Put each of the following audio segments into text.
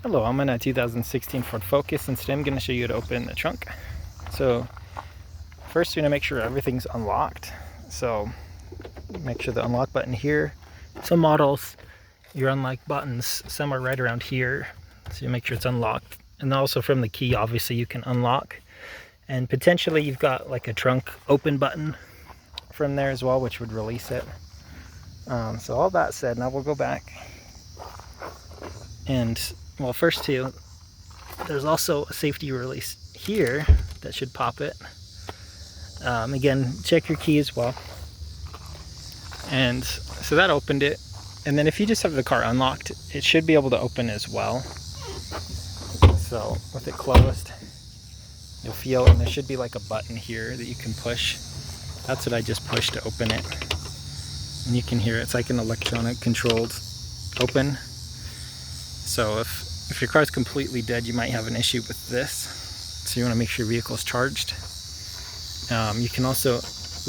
Hello, I'm in a 2016 Ford Focus, and today I'm going to show you how to open the trunk. So first you're going to make sure everything's unlocked. So make sure the unlock button here. Some models, your unlock buttons, some are right around here. So you make sure it's unlocked. And also from the key, obviously you can unlock. And potentially you've got like a trunk open button from there as well, which would release it. So all that said, now we'll go back. And well, first too, there's also a safety release here that should pop it. Again, check your key as well. And so that opened it. And then if you just have the car unlocked, it should be able to open as well. So with it closed, you'll feel, and there should be like a button here that you can push. That's what I just pushed to open it. And you can hear it's like an electronic controlled open. So if your car's completely dead, you might have an issue with this. So you want to make sure your vehicle is charged. You can also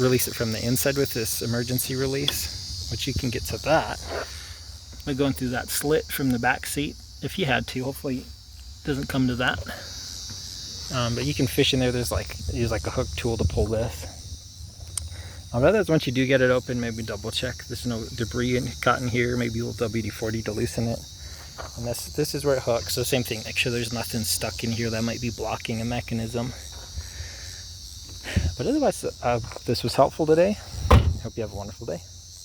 release it from the inside with this emergency release, which you can get to that by going through that slit from the back seat if you had to. Hopefully it doesn't come to that. But you can fish in there. There's use like a hook tool to pull this. Otherwise, once you do get it open, maybe double check there's no debris caught in here. Maybe a little WD-40 to loosen it. And this is where it hooks. So same thing, make sure there's nothing stuck in here that might be blocking a mechanism. But otherwise, this was helpful today. Hope you have a wonderful day.